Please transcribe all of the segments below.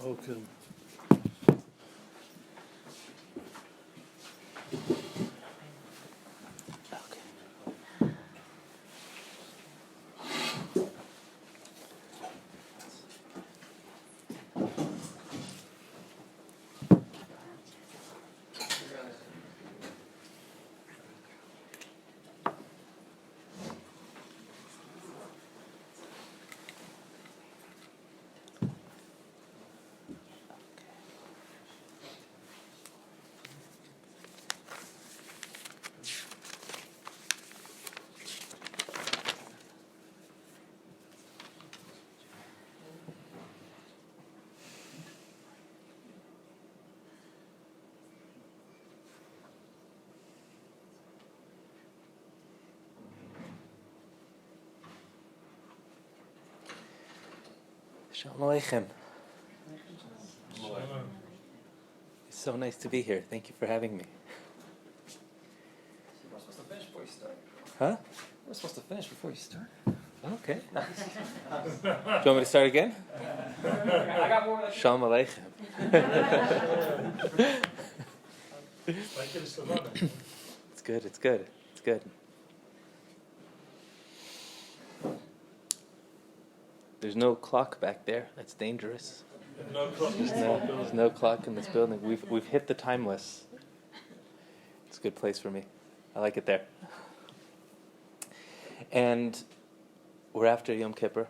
Okay. Shalom Aleichem. It's so nice to be here. Thank you for having me. We're supposed to finish before you start. Huh? We're supposed to finish before you start. Okay. Do you want me to start again? I got more. Shalom Aleichem. It's good, it's good, it's good. There's no clock back there. That's dangerous. No clock. There's no clock in this building. We've hit the timeless. It's a good place for me. I like it there. And we're after Yom Kippur.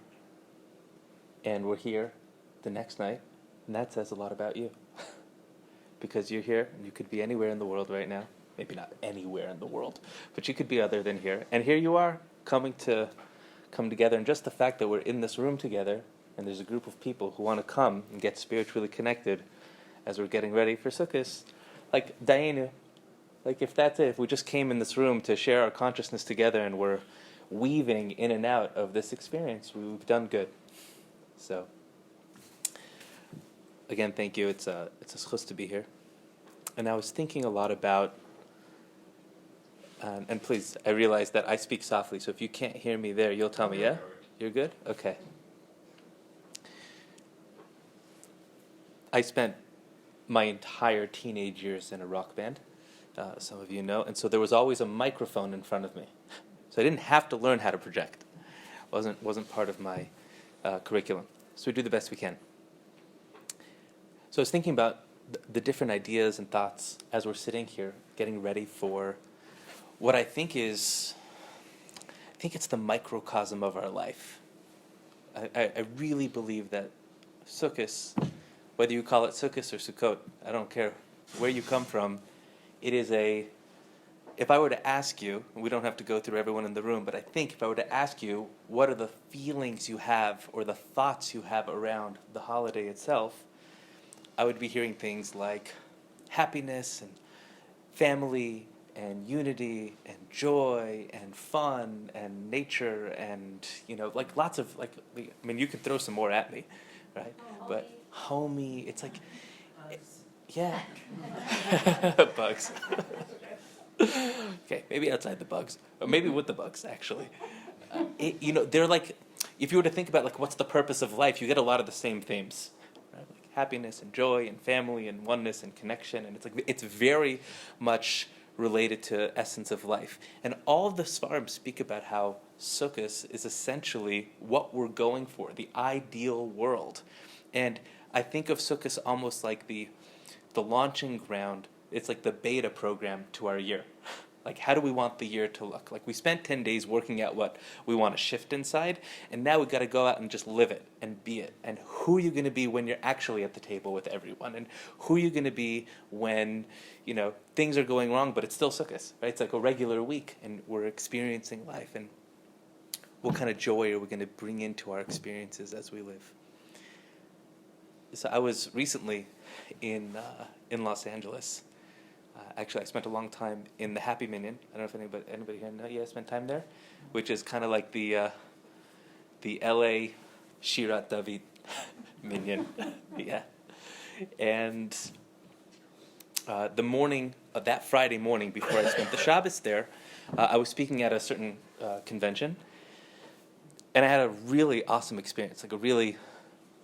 And we're here the next night. And that says a lot about you. Because you're here, and you could be anywhere in the world right now. Maybe not anywhere in the world, but you could be other than here. And here you are, come together. And just the fact that we're in this room together, and there's a group of people who want to come and get spiritually connected as we're getting ready for Sukkot, like Dayenu, like if that's it, if we just came in this room to share our consciousness together and we're weaving in and out of this experience, we've done good. So, again, thank you. It's a schus to be here. And I was thinking a lot about, and please, I realize that I speak softly, so if you can't hear me there, you'll tell me, yeah? You're good? Okay. I spent my entire teenage years in a rock band, some of you know, and so there was always a microphone in front of me. So I didn't have to learn how to project. Wasn't part of my curriculum. So we do the best we can. So I was thinking about the different ideas and thoughts as we're sitting here, getting ready for what I think it's the microcosm of our life. I really believe that Sukkot, whether you call it Sukkot or Sukkot, I don't care where you come from, it is if I were to ask you, we don't have to go through everyone in the room, but I think if I were to ask you, what are the feelings you have or the thoughts you have around the holiday itself, I would be hearing things like happiness and family and unity and joy and fun and nature and, like lots of, you could throw some more at me, right? But homie, it's like, yeah. Bugs. Okay, maybe outside the bugs. Or maybe with the bugs, actually. They're like, if you were to think about, like, what's the purpose of life, you get a lot of the same themes. Right? Like happiness and joy and family and oneness and connection. And it's very much related to essence of life. And all of the Svarim speak about how Sukkot is essentially what we're going for, the ideal world. And I think of Sukkot almost like the launching ground. It's like the beta program to our year. Like, how do we want the year to look? Like, we spent 10 days working out what we want to shift inside, and now we've got to go out and just live it and be it. And who are you going to be when you're actually at the table with everyone? And who are you going to be when, things are going wrong, but it's still Sukkot, right? It's like a regular week, and we're experiencing life. And what kind of joy are we going to bring into our experiences as we live? So I was recently in Los Angeles. Actually, I spent a long time in the Happy Minyan. I don't know if anybody here know. Yeah, spent time there, which is kind of like the LA Shirat David Minyan. Yeah, and the morning of that Friday morning before I spent the Shabbos there, I was speaking at a certain convention, and I had a really awesome experience, like a really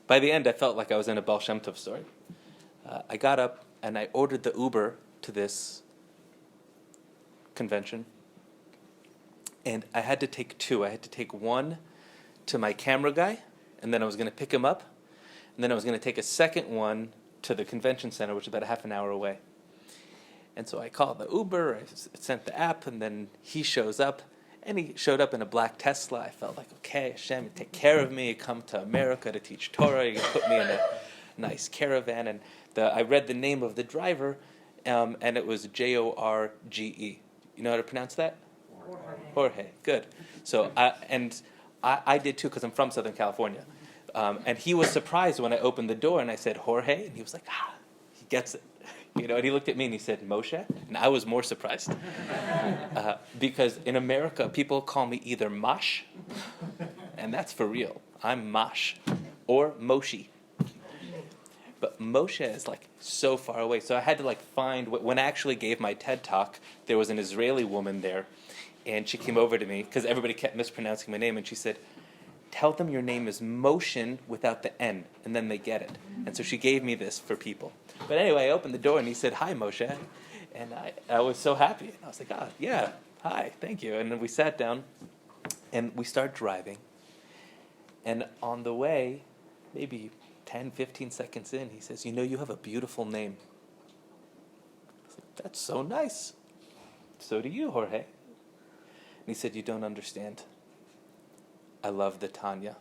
by the end, I felt like I was in a Baal Shem Tov story. I got up and I ordered the Uber to this convention. And I had to take two. I had to take one to my camera guy, and then I was going to pick him up. And then I was going to take a second one to the convention center, which is about a half an hour away. And so I called the Uber, I sent the app, and then he shows up. And he showed up in a black Tesla. I felt like, okay, Hashem, you take care of me. You come to America to teach Torah. You put me in a nice caravan. And I read the name of the driver, and it was Jorge. You know how to pronounce that? Jorge. Good. So I did too, because I'm from Southern California. And he was surprised when I opened the door and I said, Jorge. And he was like, he gets it. And he looked at me and he said, Moshe? And I was more surprised. Because in America, people call me either Mash, and that's for real. I'm Mash, or Moshe. But Moshe is so far away. So I had to find, when I actually gave my TED Talk, there was an Israeli woman there, and she came over to me, because everybody kept mispronouncing my name, and she said, tell them your name is Moshe without the N, and then they get it. And so she gave me this for people. But anyway, I opened the door and he said, hi, Moshe. And I was so happy. And I was like, yeah, hi, thank you. And then we sat down and we started driving. And on the way, maybe 10, 15 seconds in, he says, you have a beautiful name. I was like, that's so nice. So do you, Jorge. And he said, you don't understand. I love the Tanya.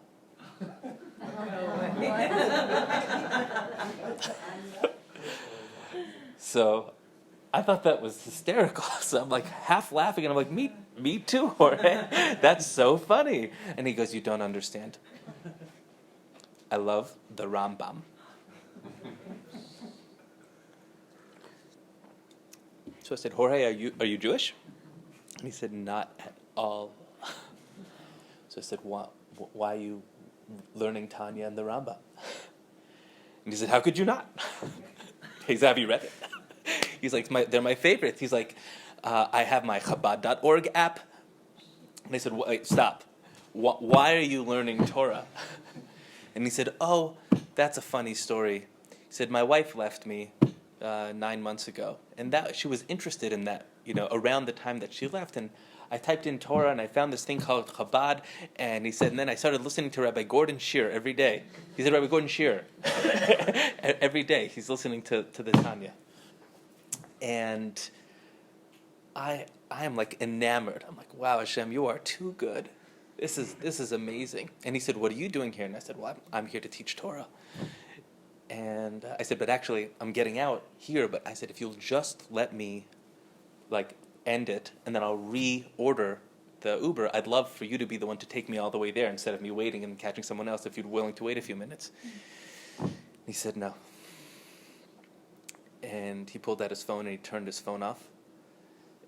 So I thought that was hysterical. So I'm half laughing, and I'm like, me too, Jorge. That's so funny. And he goes, you don't understand. I love the Rambam. So I said, Jorge, are you Jewish? And he said, not at all. So I said, why are you learning Tanya and the Rambam? And he said, how could you not? He said, have you read it? He's like, they're my favorites. He's like, I have my Chabad.org app. And I said, wait, stop. Why are you learning Torah? And he said, oh, that's a funny story. He said, my wife left me 9 months ago. And she was interested in that, around the time that she left. And I typed in Torah and I found this thing called Chabad, and he said, and then I started listening to Rabbi Gordon Shear every day. He said, Rabbi Gordon Shear. Every day he's listening to the Tanya. And I am enamored. I'm like, wow, Hashem, you are too good. This is amazing. And he said, what are you doing here? And I said, well, I'm here to teach Torah. And I said, but actually, I'm getting out here. But I said, if you'll just let me, end it, and then I'll reorder the Uber, I'd love for you to be the one to take me all the way there instead of me waiting and catching someone else if you're willing to wait a few minutes. He said no. And he pulled out his phone and he turned his phone off.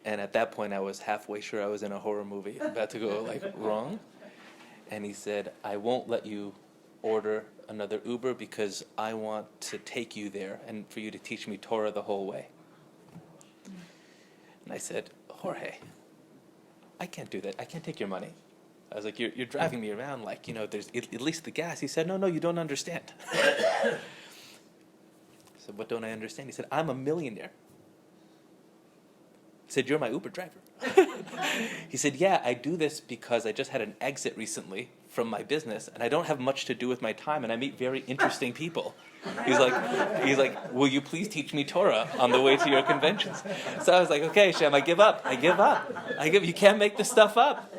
And at that point, I was halfway sure I was in a horror movie about to go wrong. And he said, I won't let you order another Uber because I want to take you there and for you to teach me Torah the whole way. And I said, Jorge, I can't do that. I can't take your money. I was like, you're driving me around there's at least the gas. He said, no, you don't understand. I said, what don't I understand? He said, I'm a millionaire. He said, you're my Uber driver. He said, yeah, I do this because I just had an exit recently from my business, and I don't have much to do with my time, and I meet very interesting people. He's like, will you please teach me Torah on the way to your conventions? So I was like, okay, Shem, I give up. You can't make this stuff up.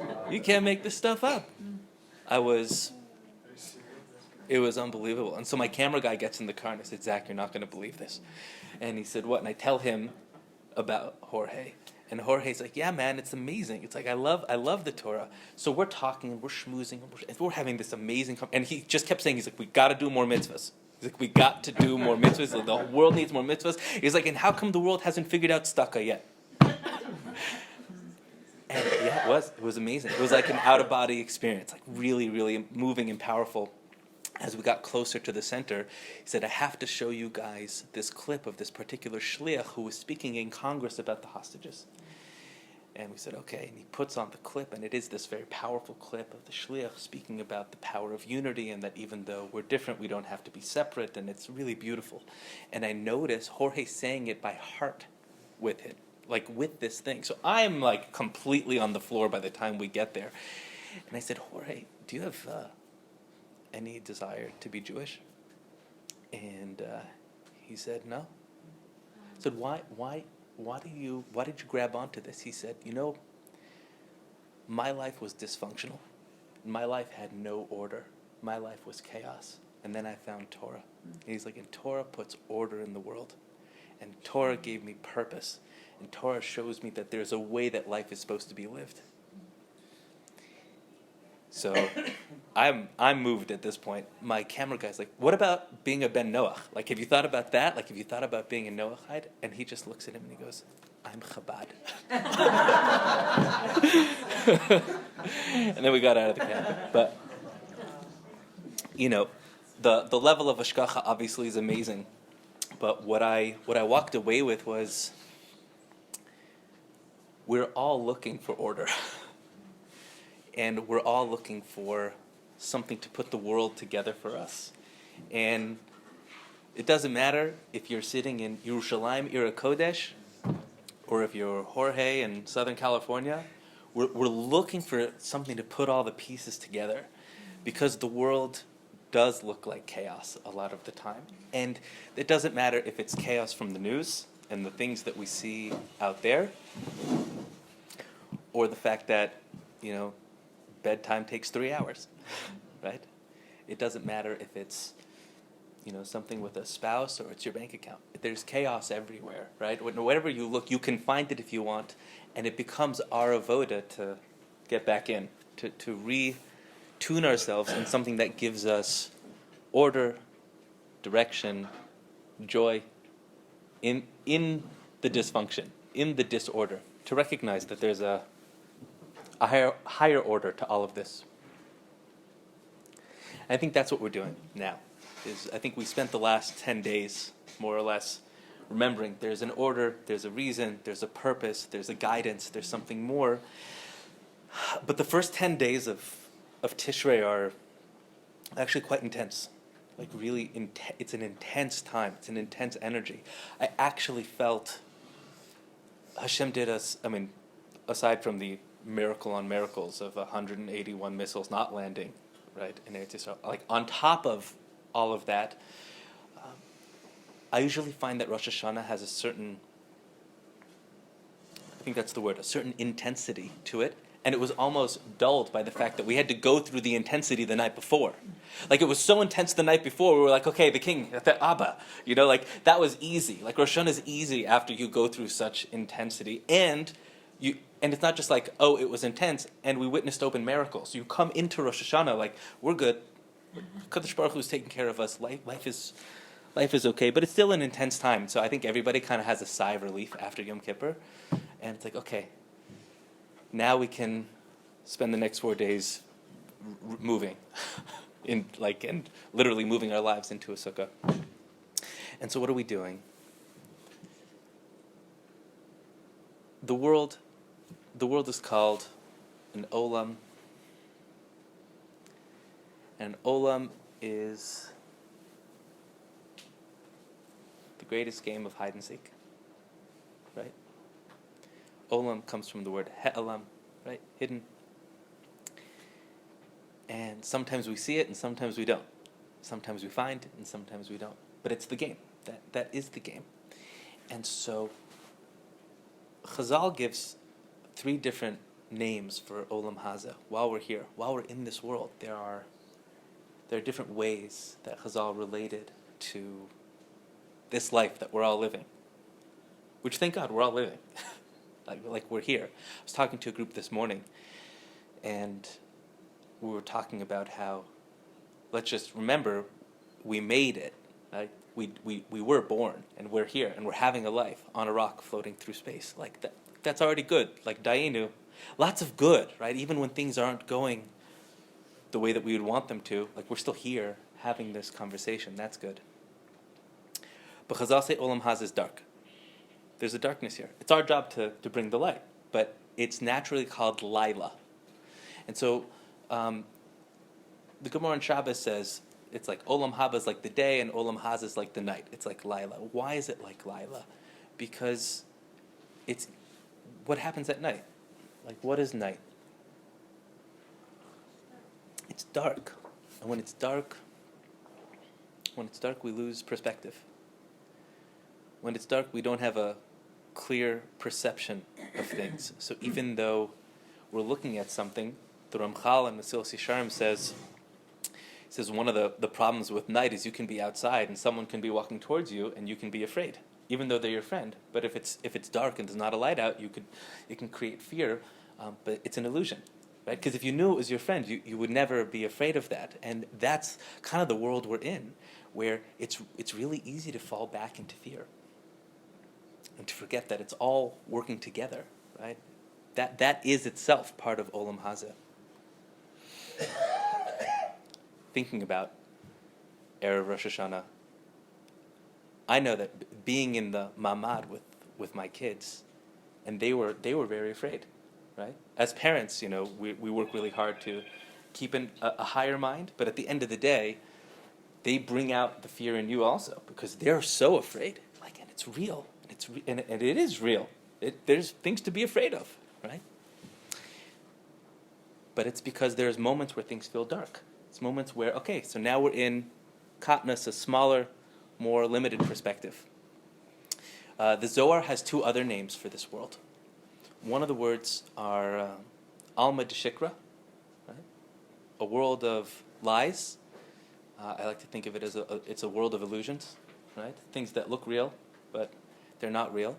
It was unbelievable. And so my camera guy gets in the car and I said, Zach, you're not going to believe this. And he said, what? And I tell him about Jorge. And Jorge's like, yeah, man, it's amazing. It's I love the Torah. So we're talking and we're schmoozing and we're having this amazing and he just kept saying, he's like, we got to do more mitzvahs. He's like, we got to do more mitzvahs. The world needs more mitzvahs. He's like, and how come the world hasn't figured out tzedakah yet? And yeah, it was amazing. It was like an out-of-body experience, really, really moving and powerful. As we got closer to the center, he said, I have to show you guys this clip of this particular shliach who was speaking in Congress about the hostages. And we said, okay, and he puts on the clip, and it is this very powerful clip of the shliach speaking about the power of unity, and that even though we're different, we don't have to be separate, and it's really beautiful. And I notice Jorge saying it by heart with him, like with this thing. So I'm like completely on the floor by the time we get there. And I said, Jorge, do you have any desire to be Jewish? And he said, no. I said, why did you grab onto this? He said, my life was dysfunctional. My life had no order. My life was chaos. And then I found Torah. And he's like, and Torah puts order in the world. And Torah gave me purpose. And Torah shows me that there's a way that life is supposed to be lived. So I'm moved at this point. My camera guy's like, what about being a Ben Noach? Like, have you thought about that? Like, have you thought about being a Noachide? And he just looks at him and he goes, I'm Chabad. And then we got out of the camera. But, the level of Hashgacha obviously is amazing. But what I walked away with was, we're all looking for order. And we're all looking for something to put the world together for us. And it doesn't matter if you're sitting in Yerushalayim, Ir Kodesh, or if you're Jorge in Southern California. We're looking for something to put all the pieces together, because the world does look like chaos a lot of the time. And it doesn't matter if it's chaos from the news and the things that we see out there, or the fact that, bedtime takes 3 hours, right? It doesn't matter if it's, something with a spouse or it's your bank account. There's chaos everywhere, right? Whatever you look, you can find it if you want, and it becomes our avoda to get back in, to retune ourselves in something that gives us order, direction, joy, in the dysfunction, in the disorder, to recognize that there's a higher order to all of this. I think that's what we're doing now. I think we spent the last 10 days, more or less, remembering there's an order, there's a reason, there's a purpose, there's a guidance, there's something more. But the first 10 days of Tishrei are actually quite intense. Like really, it's an intense time. It's an intense energy. I actually felt Hashem did us, aside from the miracle on miracles of 181 missiles not landing, right, in Eretz Yisrael. Like, on top of all of that, I usually find that Rosh Hashanah has a certain intensity to it, and it was almost dulled by the fact that we had to go through the intensity the night before. Like, it was so intense the night before, we were like, okay, the king, the Abba, that was easy. Like, Rosh Hashanah is easy after you go through such intensity, and it's not just like, oh, it was intense, and we witnessed open miracles. You come into Rosh Hashanah like, we're good. Kadosh Baruch Hu is taking care of us. Life is okay, but it's still an intense time. So I think everybody kind of has a sigh of relief after Yom Kippur, and it's like, okay, now we can spend the next 4 days moving, and literally moving our lives into a sukkah. And so, what are we doing? The world is called an olam. And olam is the greatest game of hide and seek, right? Olam comes from the word he'elam, right? Hidden. And sometimes we see it and sometimes we don't. Sometimes we find it and sometimes we don't. But it's the game. That is the game. And so Chazal gives 3 different names for Olam Hazeh while we're here, while we're in this world. There are different ways that Chazal related to this life that we're all living, which, thank God, we're all living. like we're here. I was talking to a group this morning, and we were talking about how, let's just remember, we made it. Right? We were born, and we're here, and we're having a life on a rock floating through space. Like that's already good. Like Dayenu, lots of good, right? Even when things aren't going the way that we would want them to, like we're still here having this conversation. That's good. But Chazal say Olam Hazeh is dark. There's a darkness here. It's our job to bring the light, but it's naturally called Laila. And so the Gemara on Shabbos says it's like Olam Haba is like the day and Olam Haza is like the night. It's like Laila. Why is it like Laila? Because it's what happens at night. Like, what is night? It's dark. And when it's dark, we lose perspective. When it's dark, we don't have a clear perception of things. So even though we're looking at something, the Ramchal and Mesilas Yesharim says one of the problems with night is you can be outside and someone can be walking towards you and you can be afraid, even though they're your friend. But if it's dark and there's not a light out, it can create fear, but it's an illusion, right? Because if you knew it was your friend, you would never be afraid of that. And that's kind of the world we're in, where it's really easy to fall back into fear and to forget that it's all working together, right? That is itself part of Olam Hazeh. Thinking about Erev Rosh Hashanah, I know that being in the mamad with my kids, and they were very afraid, right? As parents, we work really hard to keep a higher mind, but at the end of the day, they bring out the fear in you also because they're so afraid. And it's real, and it is real. There's things to be afraid of, right? But it's because there's moments where things feel dark. It's moments where, okay, so now we're in Katnas, a smaller, more limited perspective. The Zohar has two other names for this world. One of the words are Alma de Shikra, right? A world of lies. I like to think of it as it's a world of illusions, right? Things that look real, but they're not real.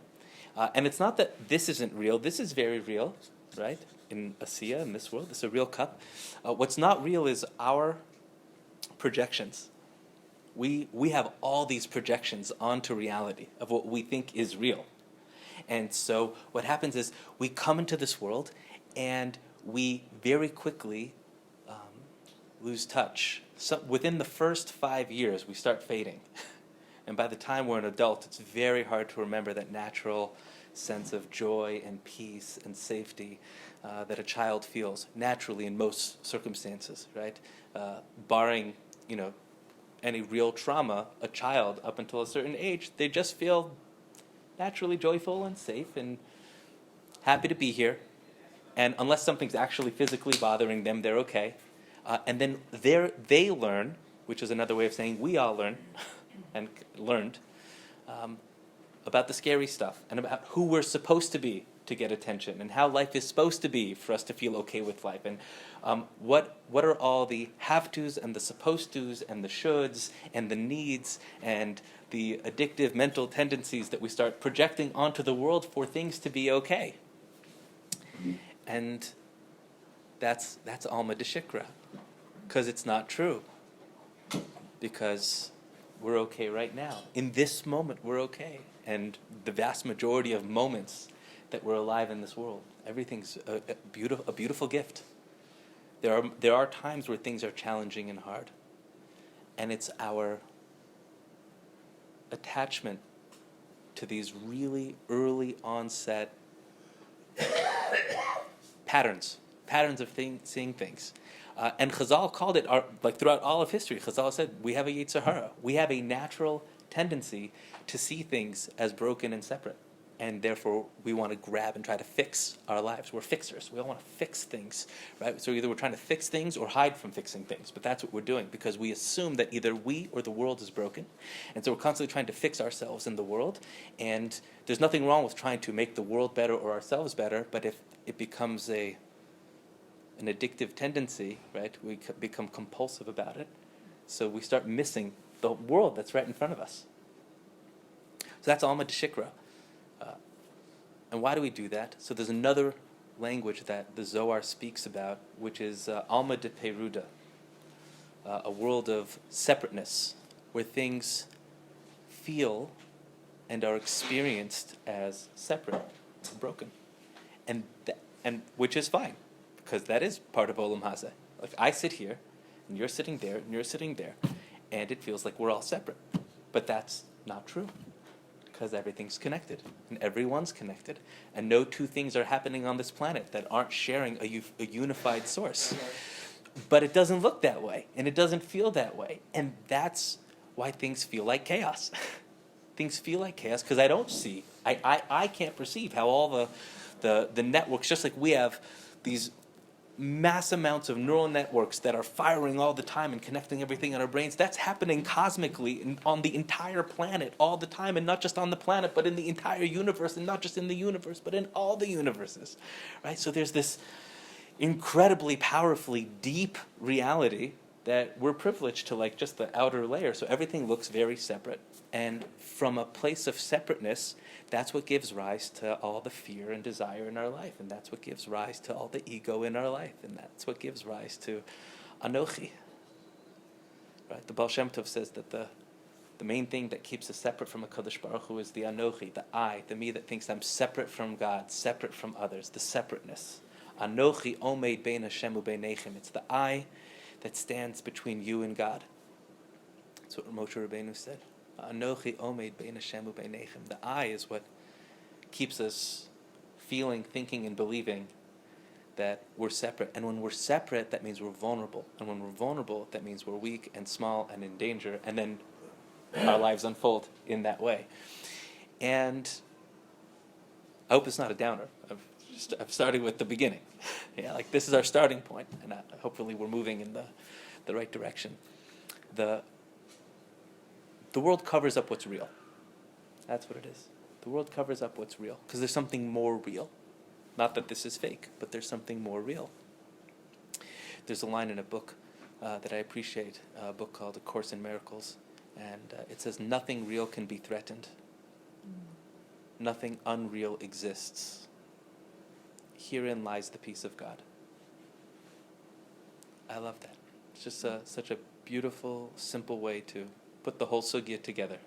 And it's not that this isn't real. This is very real, right? In Asiya, in this world, it's a real cup. What's not real is our projections. We have all these projections onto reality of what we think is real. And so what happens is we come into this world and we very quickly lose touch. So within the first 5 years, we start fading. And by the time we're an adult, it's very hard to remember that natural sense of joy and peace and safety that a child feels naturally in most circumstances, right? Barring, any real trauma, a child up until a certain age, they just feel naturally joyful and safe and happy to be here. And unless something's actually physically bothering them, they're okay. And then they learn, which is another way of saying we all learn and learned, about the scary stuff and about who we're supposed to be to get attention and how life is supposed to be for us to feel okay with life. And what are all the have-tos and the supposed-tos and the shoulds and the needs and the addictive mental tendencies that we start projecting onto the world for things to be okay. And that's Alma de Shikra, because it's not true. Because we're okay right now. In this moment, we're okay. And the vast majority of moments that we're alive in this world, everything's a beautiful gift. There are times where things are challenging and hard. And it's our attachment to these really early onset patterns of seeing things. And Chazal called it, throughout all of history, Chazal said, we have a Yetzer Hara. We have a natural tendency to see things as broken and separate. And therefore, we want to grab and try to fix our lives. We're fixers. We all want to fix things, right? So either we're trying to fix things or hide from fixing things. But that's what we're doing, because we assume that either we or the world is broken. And so we're constantly trying to fix ourselves in the world. And there's nothing wrong with trying to make the world better or ourselves better, but if it becomes an addictive tendency, right, we become compulsive about it. So we start missing the world that's right in front of us. So that's Alma de Shikra. And why do we do that? So there's another language that the Zohar speaks about, which is Alma de Peruda, a world of separateness, where things feel and are experienced as separate, broken, and which is fine, because that is part of Olam Hazeh. Like, I sit here, and you're sitting there, and you're sitting there, and it feels like we're all separate. But that's not true. Because everything's connected, and everyone's connected, and no two things are happening on this planet that aren't sharing a unified source. But it doesn't look that way, and it doesn't feel that way, and that's why things feel like chaos. Things feel like chaos because I don't see, I can't perceive how all the networks, just like we have these mass amounts of neural networks that are firing all the time and connecting everything in our brains. That's happening cosmically on the entire planet all the time, and not just on the planet, but in the entire universe, and not just in the universe, but in all the universes, right? So there's this incredibly powerfully deep reality that we're privileged to, like, just the outer layer. So everything looks very separate, and from a place of separateness, that's what gives rise to all the fear and desire in our life, and that's what gives rise to all the ego in our life, and that's what gives rise to Anochi. Right? The Baal Shem Tov says that the main thing that keeps us separate from HaKadosh Baruch Hu is the Anochi, the I, the me that thinks I'm separate from God, separate from others, the separateness. Anochi omeid bein Hashem u'beinechem. It's the I that stands between you and God. That's what Moshe Rabbeinu said. Anochi omeid bein Hashem u'beinechem. The I is what keeps us feeling, thinking, and believing that we're separate. And when we're separate, that means we're vulnerable. And when we're vulnerable, that means we're weak and small and in danger. And then our lives unfold in that way. And I hope it's not a downer. I'm starting with the beginning. Yeah, like this is our starting point, and hopefully we're moving in the right direction. The world covers up what's real. That's what it is. The world covers up what's real because there's something more real. Not that this is fake, but there's something more real. There's a line in a book that I appreciate, a book called A Course in Miracles, and it says, "Nothing real can be threatened. Nothing unreal exists. Herein lies the peace of God." I love that. It's just such a beautiful, simple way to put the whole sugya together.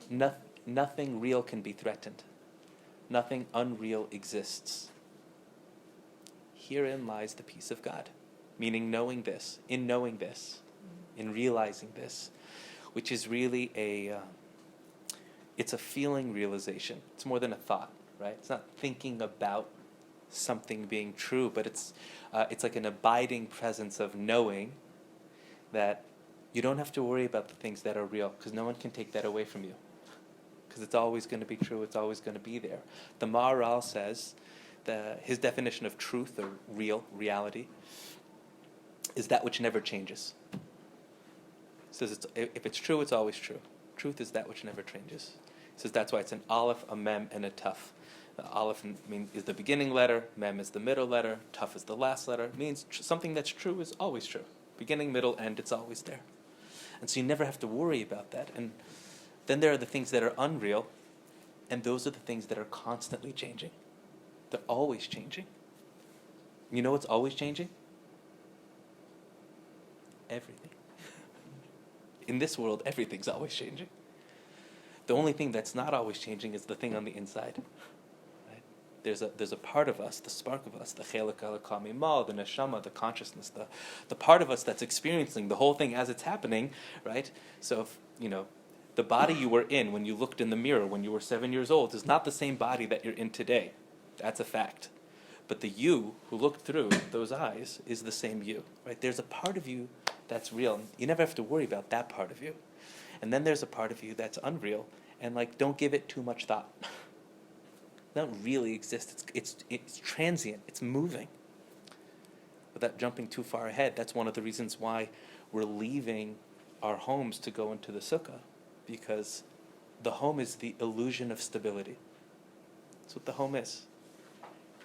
Nothing real can be threatened. Nothing unreal exists. Herein lies the peace of God. Meaning knowing this, in realizing this, which is really it's a feeling realization. It's more than a thought. Right? It's not thinking about something being true, but it's like an abiding presence of knowing that you don't have to worry about the things that are real, because no one can take that away from you. Because it's always going to be true, it's always going to be there. The Maharal says his definition of truth or reality, is that which never changes. He says if it's true, it's always true. Truth is that which never changes. He says that's why it's an aleph, a mem, and a tuf. The aleph is the beginning letter, mem is the middle letter, tuf is the last letter. It means something that's true is always true. Beginning, middle, end, it's always there. And so you never have to worry about that. And then there are the things that are unreal, and those are the things that are constantly changing. They're always changing. You know what's always changing? Everything. In this world, everything's always changing. The only thing that's not always changing is the thing on the inside. Right? There's a part of us, the spark of us, the chelak al-kamimal, the neshama, the consciousness, the part of us that's experiencing the whole thing as it's happening, right? So, if, the body you were in when you looked in the mirror when you were 7 years old is not the same body that you're in today. That's a fact. But the you who looked through those eyes is the same you, right? There's a part of you that's real. You never have to worry about that part of you. And then there's a part of you that's unreal, and don't give it too much thought. It doesn't really exist. It's transient. It's moving. Without jumping too far ahead, that's one of the reasons why we're leaving our homes to go into the sukkah, because the home is the illusion of stability. That's what the home is.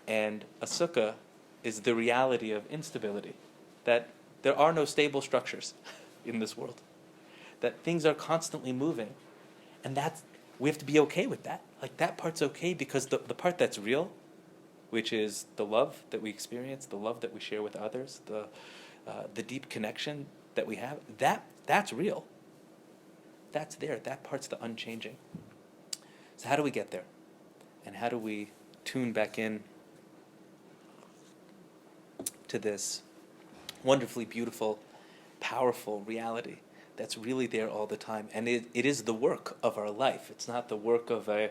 And a sukkah is the reality of instability, that there are no stable structures in this world, that things are constantly moving, and we have to be okay with that. That part's okay, because the part that's real, which is the love that we experience, the love that we share with others, the deep connection that we have, that's real. That's there. That part's the unchanging. So how do we get there? And how do we tune back in to this wonderfully beautiful, powerful reality that's really there all the time, and it is the work of our life. It's not the work of a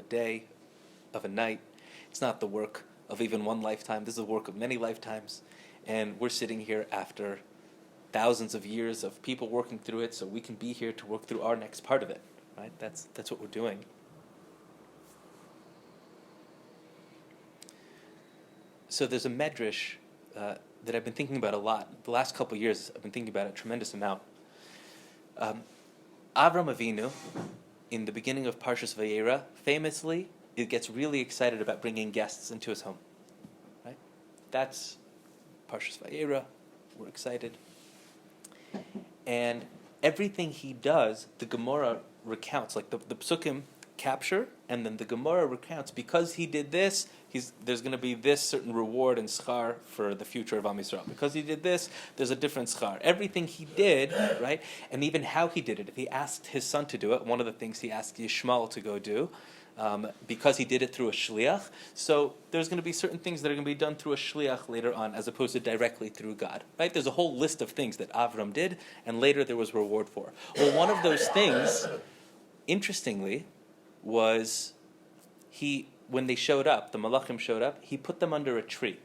day, of a night. It's not the work of even one lifetime. This is the work of many lifetimes, and we're sitting here after thousands of years of people working through it, so we can be here to work through our next part of it. Right? That's what we're doing. So there's a medrash that I've been thinking about a lot. The last couple of years, I've been thinking about it a tremendous amount. Avram Avinu, in the beginning of Parshas Vayera, famously, it gets really excited about bringing guests into his home. Right? That's Parshas Vayera. We're excited. And everything he does, the Gemara recounts, like the Psukim capture, and then the Gemara recounts, because he did this, there's going to be this certain reward and schar for the future of Am Yisrael. Because he did this, there's a different schar. Everything he did, right, and even how he did it. If he asked his son to do it, one of the things he asked Yishmael to go do, because he did it through a shliach, so there's going to be certain things that are going to be done through a shliach later on, as opposed to directly through God. Right? There's a whole list of things that Avram did, and later there was reward for. Well, one of those things, interestingly, was when they showed up, the Malachim showed up, he put them under a tree.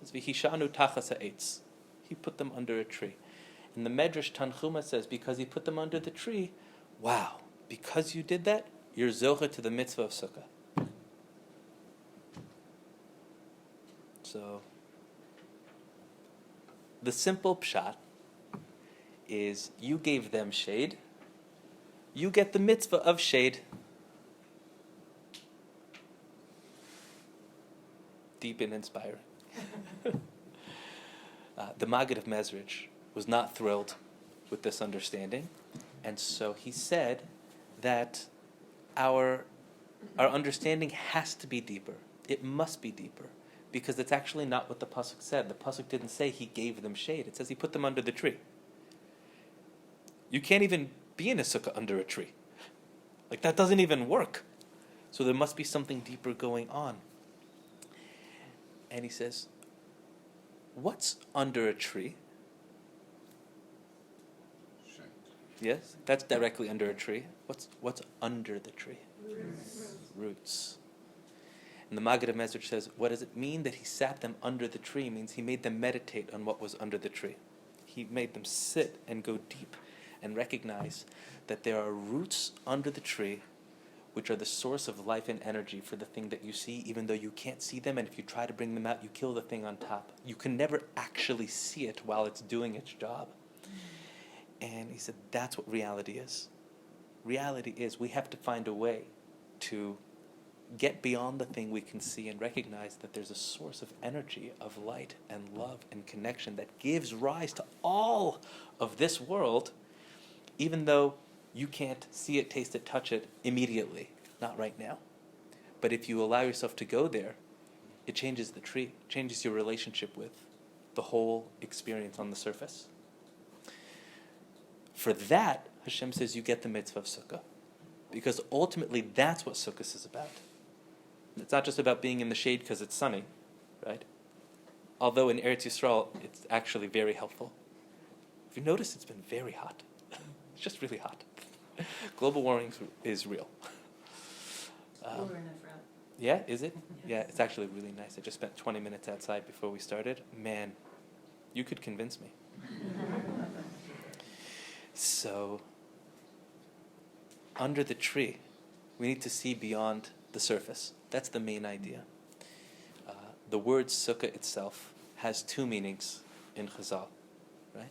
It says, V'hishanu tachas ha'etz. He put them under a tree. And the Medrash Tanchuma says, because he put them under the tree, wow, because you did that, you're zocheh to the mitzvah of Sukkah. So, the simple pshat is, you gave them shade, you get the mitzvah of shade. Deep and inspiring. The Maggid of Mezrich was not thrilled with this understanding, and so he said that our understanding has to be deeper. It must be deeper, because it's actually not what the pasuk said. The pasuk didn't say he gave them shade. It says he put them under the tree. You can't even be in a sukkah under a tree. Like, that doesn't even work. So there must be something deeper going on. And he says, what's under a tree? Shade. Yes, that's directly under a tree. What's under the tree? Roots. And the Maggid of Mezrich says, what does it mean that he sat them under the tree? It means he made them meditate on what was under the tree. He made them sit and go deep and recognize that there are roots under the tree which are the source of life and energy for the thing that you see, even though you can't see them, and if you try to bring them out, you kill the thing on top. You can never actually see it while it's doing its job. And he said, that's what reality is. Reality is, we have to find a way to get beyond the thing we can see and recognize that there's a source of energy, of light and love and connection that gives rise to all of this world, even though you can't see it, taste it, touch it immediately. Not right now. But if you allow yourself to go there, it changes the tree, changes your relationship with the whole experience on the surface. For that, Hashem says you get the mitzvah of Sukkah. Because ultimately that's what Sukkot is about. It's not just about being in the shade because it's sunny, right? Although in Eretz Yisrael, it's actually very helpful. If you notice, it's been very hot. It's just really hot. Global warming is real. Yeah, is it? Yeah, it's actually really nice. I just spent 20 minutes outside before we started. Man, you could convince me. So, under the tree, we need to see beyond the surface. That's the main idea. The word sukkah itself has two meanings in Chazal, right?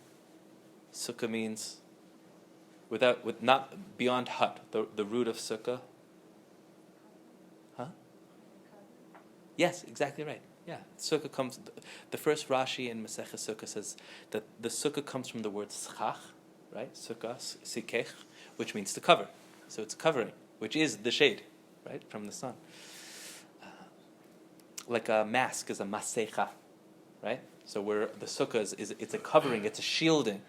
Sukkah means not beyond hut. The root of sukkah. Huh? Yes, exactly right. Yeah, sukkah comes. The first Rashi in Masechah Sukkah says that the sukkah comes from the word schach, right? Sukkah, sikech, which means to cover. So it's covering, which is the shade, right, from the sun. Like a mask is a masecha, right? So where the sukkah is it's a covering, it's a shielding.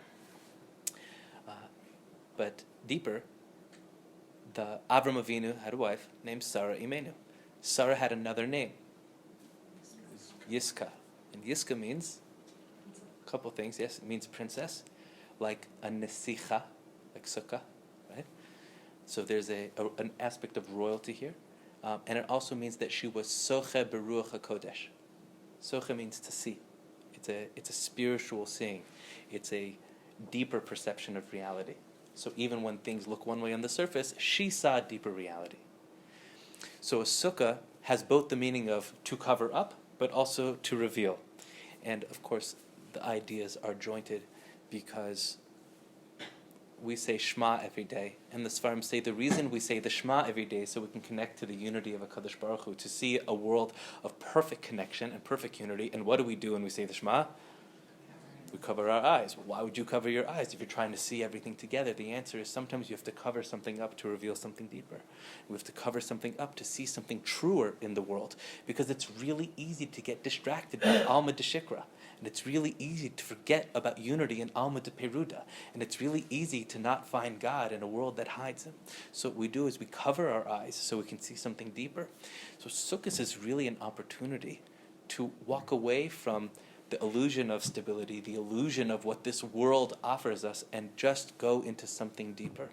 But deeper, the Avram Avinu had a wife named Sarah Imenu. Sarah had another name, Yiska. And Yiska means a couple things. Yes, it means princess. like a nesicha, like sukkah, right? So there's an aspect of royalty here. And it also means that she was soche beruach hakodesh. Soche means to see. It's a spiritual seeing. It's a deeper perception of reality. So even when things look one way on the surface, she saw a deeper reality. So a sukkah has both the meaning of to cover up, but also to reveal. And of course, the ideas are jointed because we say Shema every day, and the Sfarim say the reason we say the Shema every day is so we can connect to the unity of HaKadosh Baruch Hu, to see a world of perfect connection and perfect unity. And what do we do when we say the Shema? We cover our eyes. Why would you cover your eyes if you're trying to see everything together? The answer is sometimes you have to cover something up to reveal something deeper. We have to cover something up to see something truer in the world, because it's really easy to get distracted by Alma de Shikra. And it's really easy to forget about unity in Alma de Peruda. And it's really easy to not find God in a world that hides Him. So what we do is we cover our eyes so we can see something deeper. So Sukkot is really an opportunity to walk away from the illusion of stability, the illusion of what this world offers us, and just go into something deeper.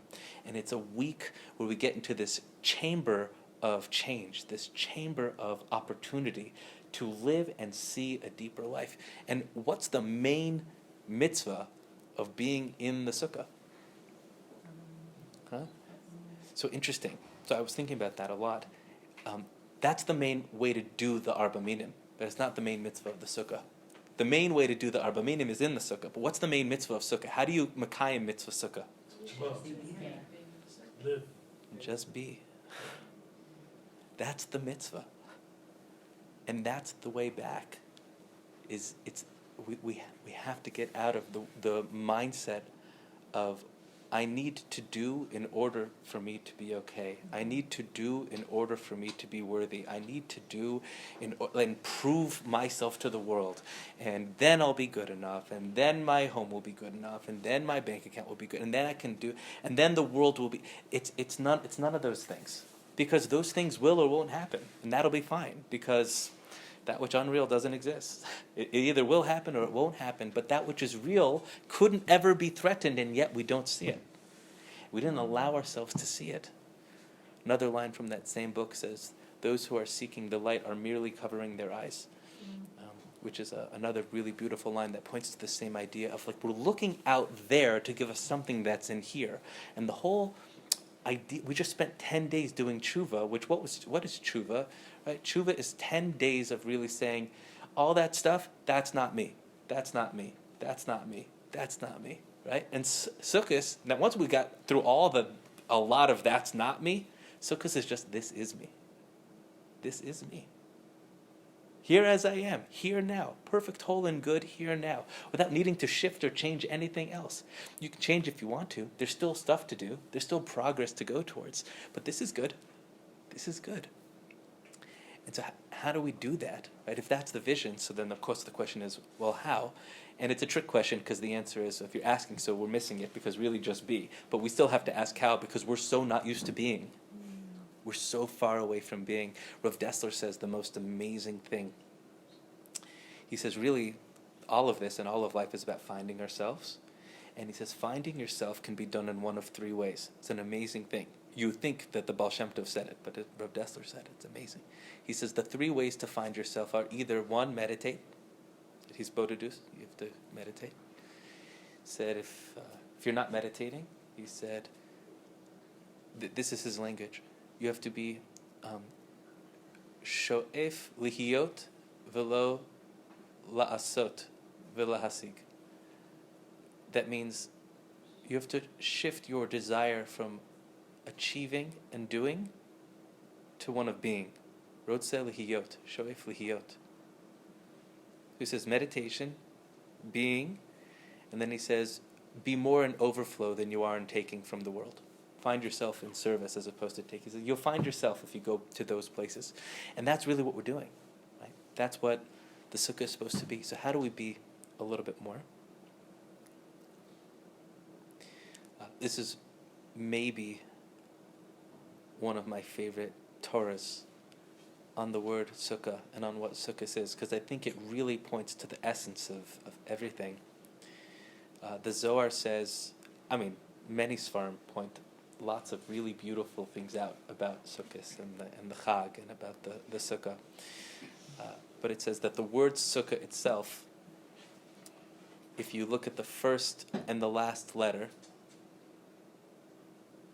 And it's a week where we get into this chamber of change, this chamber of opportunity to live and see a deeper life. And what's the main mitzvah of being in the sukkah? Huh? So interesting. So I was thinking about that a lot. That's the main way to do the Arba Minim, but it's not the main mitzvah of the sukkah. The main way to do the Arba Minim is in the sukkah, but what's the main mitzvah of sukkah? How do you makayim mitzvah sukkah? Live. Just be. That's the mitzvah. And that's the way back. We have to get out of the mindset of I need to do in order for me to be okay. I need to do in order for me to be worthy. I need to do and prove myself to the world. And then I'll be good enough. And then my home will be good enough. And then my bank account will be good. And then I can do. And then the world will be. It's none of those things. Because those things will or won't happen. And that'll be fine. Because that which unreal doesn't exist. It either will happen or it won't happen, but that which is real couldn't ever be threatened, and yet we don't see it. We didn't allow ourselves to see it. Another line from that same book says, those who are seeking the light are merely covering their eyes, which is another really beautiful line that points to the same idea of like we're looking out there to give us something that's in here. And the whole idea, we just spent 10 days doing tshuva, which what is tshuva? Right? Tshuva is 10 days of really saying, all that stuff, that's not me. That's not me. That's not me. That's not me. Right? And Sukkot, now once we got through a lot of that's not me, Sukkot is just, this is me. This is me. Here as I am, here now, perfect, whole, and good, here now, without needing to shift or change anything else. You can change if you want to. There's still stuff to do. There's still progress to go towards. But this is good. This is good. And so how do we do that? Right? If that's the vision, so then of course the question is, well, how? And it's a trick question because the answer is, if you're asking so, we're missing it because really just be. But we still have to ask how because we're so not used to being. We're so far away from being. Rav Dessler says the most amazing thing. He says, really, all of this and all of life is about finding ourselves. And he says, finding yourself can be done in one of three ways. It's an amazing thing. You think that the Baal Shem Tov said it, but Rav Dessler said it. It's amazing. He says the three ways to find yourself are either one, meditate. He's bodhidus, you have to meditate. He said if you're not meditating, he said, this is his language, you have to be sho'ef lihiyot velo la'asot velahasig. That means you have to shift your desire from achieving and doing to one of being. Rodse lihiyot, sho'ef lihiyot. He says meditation, being, and then he says be more in overflow than you are in taking from the world. Find yourself in service as opposed to taking. You'll find yourself if you go to those places. And that's really what we're doing. Right? That's what the sukkah is supposed to be. So how do we be a little bit more? This is maybe one of my favorite Torahs on the word sukkah and on what sukkah is, because I think it really points to the essence of everything. The Zohar says, many Sfarim point lots of really beautiful things out about Sukkot and the Chag and about the Sukkah. But it says that the word Sukkah itself, if you look at the first and the last letter,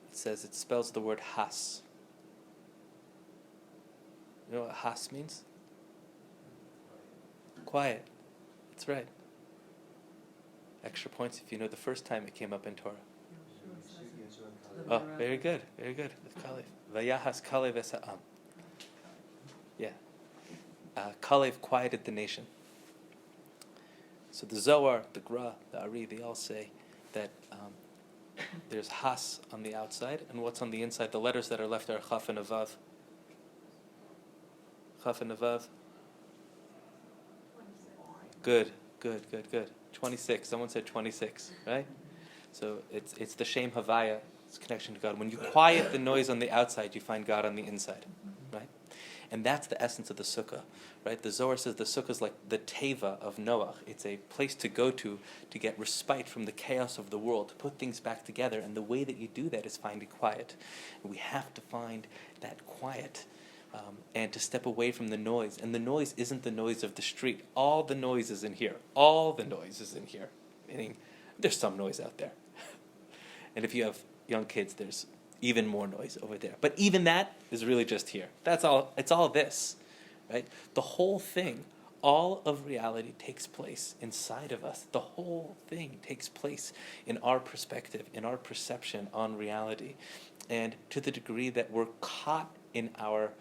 it says it spells the word Has. You know what Has means? Quiet. That's right. Extra points if you know the first time it came up in Torah. Oh, very good, very good. With Collab. Vayahas Collab es ha'am. Yeah. Collab quieted the nation. So the Zohar, the Gra, the Ari, they all say that there's Has on the outside, and what's on the inside? The letters that are left are Chaf and Avav. Chaf and Avav. Good. 26. Someone said 26, right? So it's the Shem Havaya. It's connection to God. When you quiet the noise on the outside, you find God on the inside, right? And that's the essence of the Sukkah, right? The Zohar says the Sukkah is like the Teva of Noah. It's a place to go to get respite from the chaos of the world, to put things back together. And the way that you do that is finding quiet. And we have to find that quiet and to step away from the noise. And the noise isn't the noise of the street. All the noise is in here. All the noise is in here. Meaning, there's some noise out there. And if you have young kids, there's even more noise over there. But even that is really just here. That's all. It's all this, right? The whole thing, all of reality takes place inside of us. The whole thing takes place in our perspective, in our perception on reality. And to the degree that we're caught in our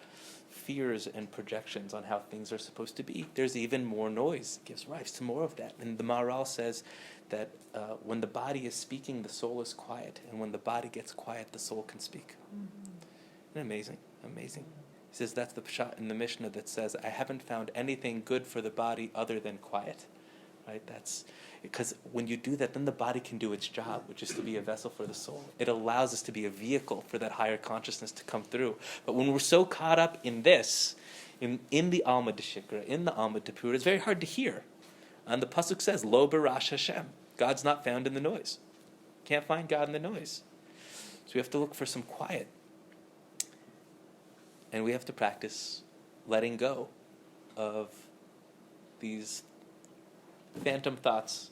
fears and projections on how things are supposed to be, there's even more noise. It gives rise to more of that. And the Maharal says that when the body is speaking, the soul is quiet. And when the body gets quiet, the soul can speak. Mm-hmm. Amazing. He says that's the pshat in the Mishnah that says, I haven't found anything good for the body other than quiet. Right? That's because when you do that, then the body can do its job, which is to be a vessel for the soul. It allows us to be a vehicle for that higher consciousness to come through. But when we're so caught up in this, in the Alma de Shikra, in the Alma de Pura, it's very hard to hear. And the pasuk says, Lo barash Hashem. God's not found in the noise. Can't find God in the noise. So we have to look for some quiet. And we have to practice letting go of these phantom thoughts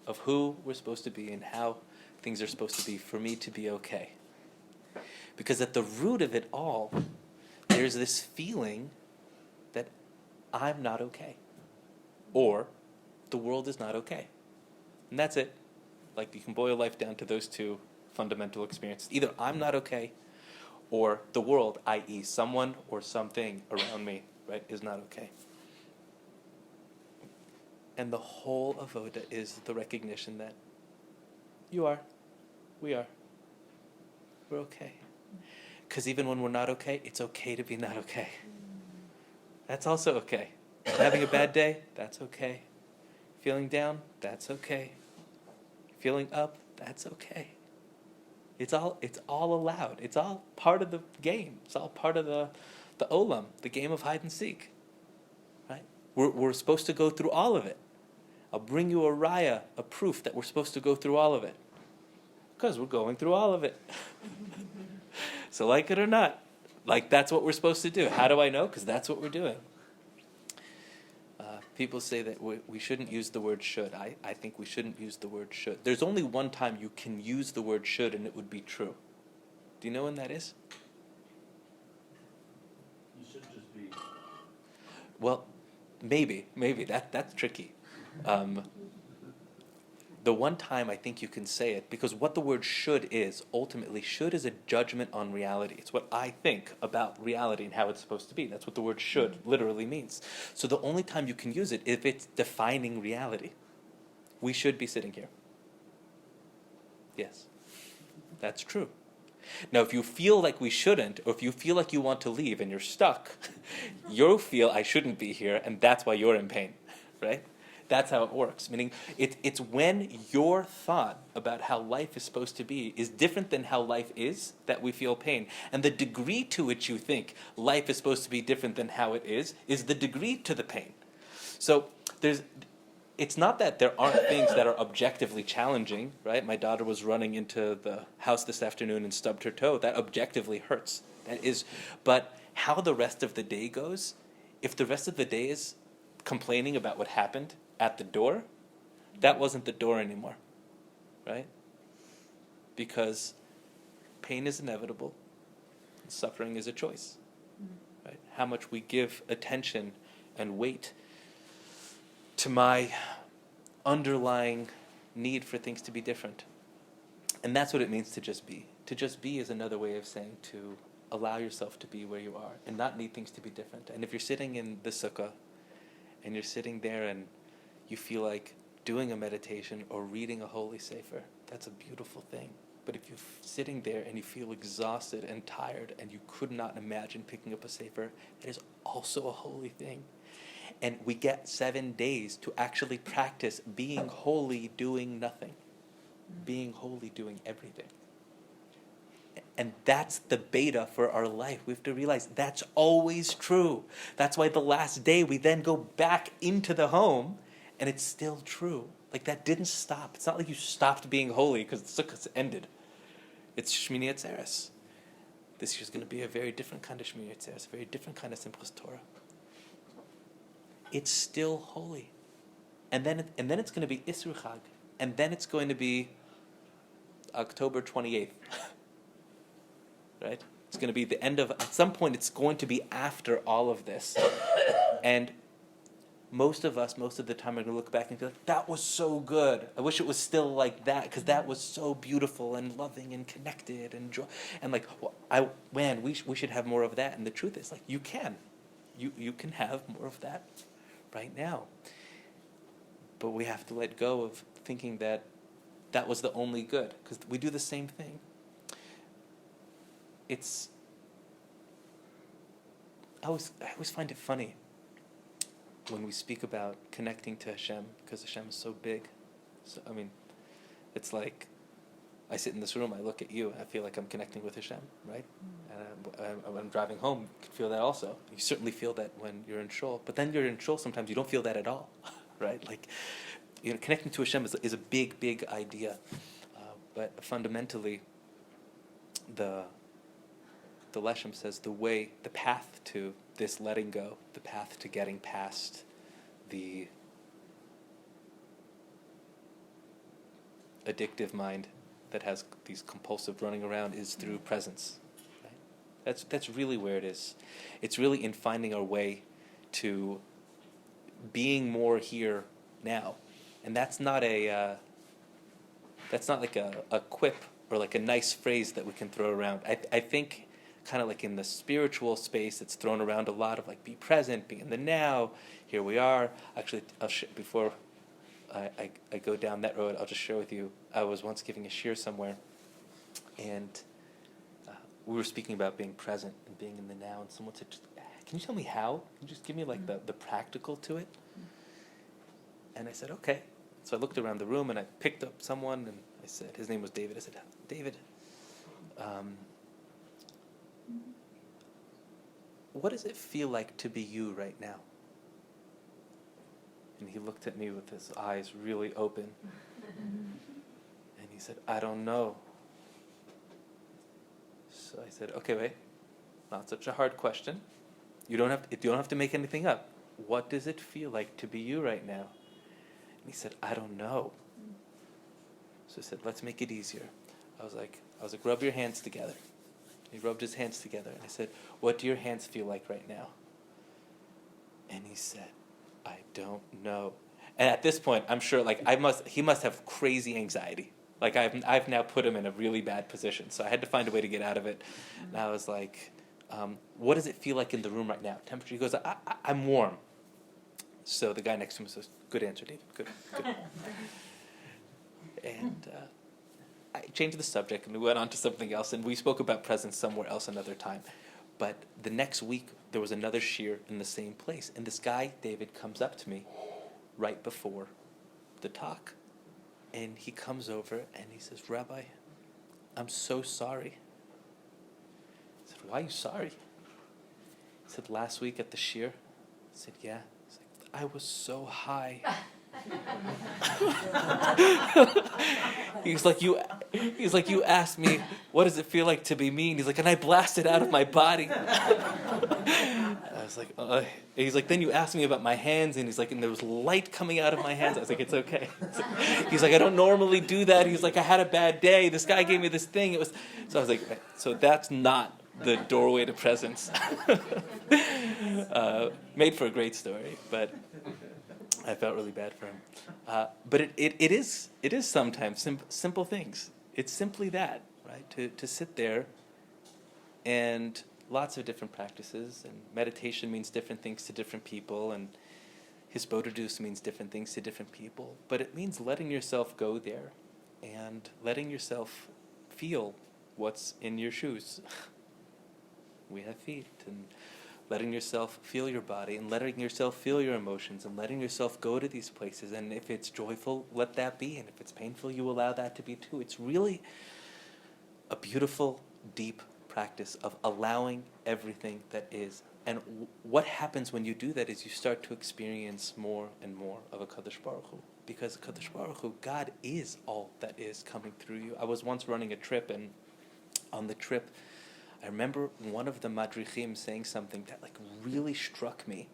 of who we're supposed to be and how things are supposed to be for me to be okay. Because at the root of it all, there's this feeling that I'm not okay. Or the world is not okay. And that's it. Like, you can boil life down to those two fundamental experiences. Either I'm not okay, or the world, i.e. someone or something around me, right, is not okay. And the whole avoda is the recognition that you are, we are, we're okay. Because even when we're not okay, it's okay to be not okay. That's also okay. Having a bad day, that's okay. Feeling down, that's okay. Feeling up, that's okay. It's all allowed. It's all part of the game. It's all part of the olam, the game of hide and seek. Right? We're supposed to go through all of it. I'll bring you a raya, a proof that we're supposed to go through all of it. Because we're going through all of it. So like it or not, like that's what we're supposed to do. How do I know? Because that's what we're doing. People say that we shouldn't use the word should. I think we shouldn't use the word should. There's only one time you can use the word should and it would be true. Do you know when that is? You should just be. Well, maybe. That's tricky. The one time I think you can say it, because what the word should is, ultimately, should is a judgment on reality. It's what I think about reality and how it's supposed to be. That's what the word should literally means. So the only time you can use it if it's defining reality. We should be sitting here. Yes, that's true. Now, if you feel like we shouldn't, or if you feel like you want to leave and you're stuck, you'll feel I shouldn't be here, and that's why you're in pain, right? That's how it works. Meaning, it's when your thought about how life is supposed to be is different than how life is that we feel pain. And the degree to which you think life is supposed to be different than how it is the degree to the pain. So it's not that there aren't things that are objectively challenging, right? My daughter was running into the house this afternoon and stubbed her toe. That objectively hurts. That is, but how the rest of the day goes, if the rest of the day is complaining about what happened at the door, that wasn't the door anymore, right? Because pain is inevitable, and suffering is a choice, right? How much we give attention and weight to my underlying need for things to be different. And that's what it means to just be. To just be is another way of saying to allow yourself to be where you are and not need things to be different. And if you're sitting in the sukkah and you're sitting there and you feel like doing a meditation or reading a holy sefer, that's a beautiful thing. But if you're sitting there and you feel exhausted and tired and you could not imagine picking up a sefer, that is also a holy thing. And we get 7 days to actually practice being holy, doing nothing. Being holy, doing everything. And that's the beta for our life. We have to realize that's always true. That's why the last day we then go back into the home and it's still true. Like that didn't stop. It's not like you stopped being holy because the Sukkot's ended. It's Shmini Atzeres. This year's going to be a very different kind of Shmini Atzeres, a very different kind of Simchas Torah. It's still holy. And then it's going to be Isru Chag. And then it's going to be October 28th. Right? It's going to be the end of, at some point it's going to be after all of this. And most of us, most of the time, are going to look back and be like, that was so good. I wish it was still like that, because that was so beautiful and loving and connected and joy. And like, we should have more of that. And the truth is, like, you can. You can have more of that right now. But we have to let go of thinking that that was the only good, because we do the same thing. I always find it funny when we speak about connecting to Hashem, because Hashem is so big. So, I mean, it's like I sit in this room, I look at you, and I feel like I'm connecting with Hashem, right? And when I'm driving home, you can feel that also. You certainly feel that when you're in shul, but then you're in shul, sometimes you don't feel that at all, right? Like, connecting to Hashem is a big, big idea. But fundamentally, the Leshem says the path to this letting go, the path to getting past the addictive mind that has these compulsive running around is through presence. Right? That's really where it is. It's really in finding our way to being more here now, and that's not like a quip or like a nice phrase that we can throw around. I think kind of like in the spiritual space, it's thrown around a lot of like be present, be in the now. Here we are. Actually, before I go down that road, I'll just share with you. I was once giving a shir somewhere, and we were speaking about being present and being in the now. And someone said, "Can you tell me how? Can you just give me like the practical to it?" And I said, "Okay." So I looked around the room and I picked up someone and I said, his name was David. I said, "David, what does it feel like to be you right now?" And he looked at me with his eyes really open. And he said, "I don't know." So I said, "Okay, wait. Not such a hard question. You don't have to make anything up. What does it feel like to be you right now?" And he said, "I don't know." So I said, "Let's make it easier." I was like, "Rub your hands together." He rubbed his hands together, and I said, "What do your hands feel like right now?" And he said, "I don't know." And at this point, I'm sure, like, he must have crazy anxiety. Like, I've now put him in a really bad position, so I had to find a way to get out of it. And I was like, "What does it feel like in the room right now? Temperature?" He goes, I'm warm." So the guy next to him says, "Good answer, David. Good." And I changed the subject, and we went on to something else, and we spoke about presence somewhere else another time. But the next week, there was another shir in the same place, and this guy, David, comes up to me right before the talk, and he comes over, and he says, "Rabbi, I'm so sorry." I said, "Why are you sorry?" He said, "Last week at the shir." I said, "Yeah." He's like, "I was so high." He's like, you asked me, what does it feel like to be mean? He's like, and I blasted out of my body. I was like, he's like, then you asked me about my hands, and he's like, and there was light coming out of my hands. I was like, it's okay. He's like, I don't normally do that. He's like, I had a bad day. This guy gave me this thing. So I was like, so that's not the doorway to presence. Made for a great story, but I felt really bad for him. But it is sometimes simple things. It's simply that, right? To sit there, and lots of different practices, and meditation means different things to different people, and hisbodedus means different things to different people. But it means letting yourself go there, and letting yourself feel what's in your shoes. We have feet, and letting yourself feel your body, and letting yourself feel your emotions, and letting yourself go to these places. And if it's joyful, let that be. And if it's painful, you allow that to be too. It's really a beautiful, deep practice of allowing everything that is. And what happens when you do that is you start to experience more and more of a Kadosh Baruch Hu. Because Kadosh Baruch Hu, God is all that is coming through you. I was once running a trip, and on the trip, I remember one of the madrichim saying something that really struck me.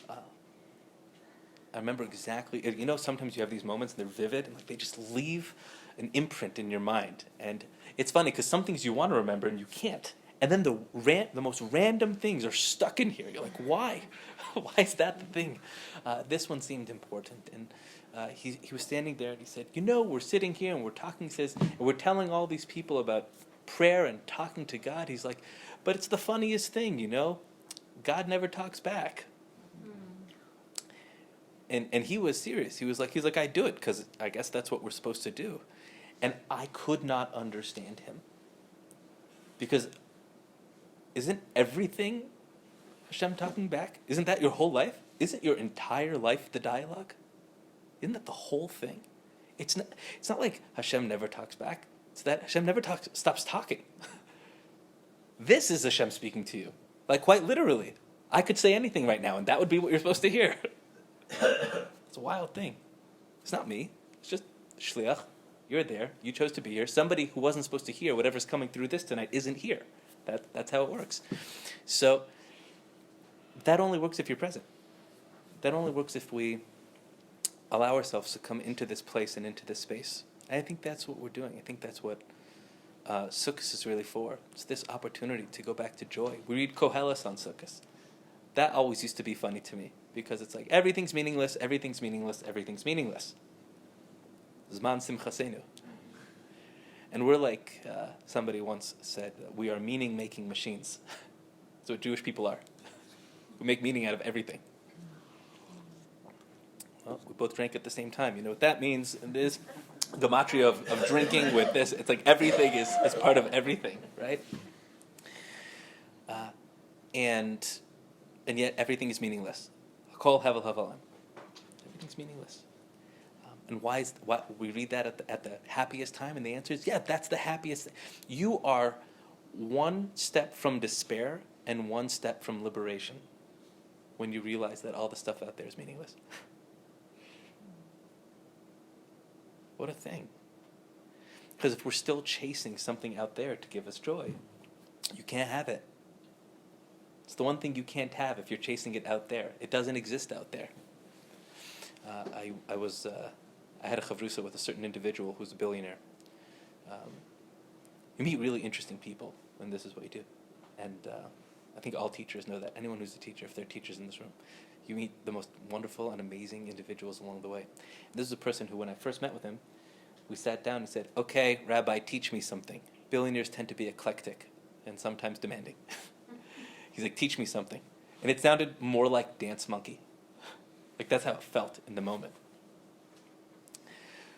I remember exactly, sometimes you have these moments and they're vivid, and they just leave an imprint in your mind. And it's funny because some things you want to remember and you can't. And then the most random things are stuck in here. You're like, why? Why is that the thing? This one seemed important. And he was standing there, and he said, we're sitting here and we're talking, he says, and we're telling all these people about prayer and talking to God. He's like, but it's the funniest thing, God never talks back. And he was serious. He was like, I do it because I guess that's what we're supposed to do. And I could not understand him. Because isn't everything Hashem talking back? Isn't that your whole life? Isn't your entire life the dialogue? Isn't that the whole thing? It's not like Hashem never talks back. It's that Hashem never stops talking. This is Hashem speaking to you. Quite literally. I could say anything right now, and that would be what you're supposed to hear. It's a wild thing. It's not me. It's just shliach. You're there. You chose to be here. Somebody who wasn't supposed to hear whatever's coming through this tonight isn't here. That's how it works. So that only works if you're present. That only works if we allow ourselves to come into this place and into this space. And I think that's what we're doing. I think that's what Sukkot is really for. It's this opportunity to go back to joy. We read Koheles on Sukkot. That always used to be funny to me, because it's like everything's meaningless, everything's meaningless, everything's meaningless. Zman simchasenu. And we're like, somebody once said, we are meaning-making machines. That's what Jewish people are. We make meaning out of everything. Well, we both drank at the same time. You know what that means? And this gematria of drinking with this, it's like everything is part of everything, right? And yet everything is meaningless. Kol hevel havalim. Everything's meaningless. And why we read that at the happiest time? And the answer is, that's the happiest. You are one step from despair and one step from liberation when you realize that all the stuff out there is meaningless. What a thing. Because if we're still chasing something out there to give us joy, you can't have it. It's the one thing you can't have if you're chasing it out there. It doesn't exist out there. I had a chavrusa with a certain individual who's a billionaire. You meet really interesting people, and this is what you do. And I think all teachers know that. Anyone who's a teacher, if they're teachers in this room, you meet the most wonderful and amazing individuals along the way. And this is a person who, when I first met with him, we sat down and said, okay, Rabbi, teach me something. Billionaires tend to be eclectic and sometimes demanding. He's like, teach me something. And it sounded more like Dance Monkey. That's how it felt in the moment.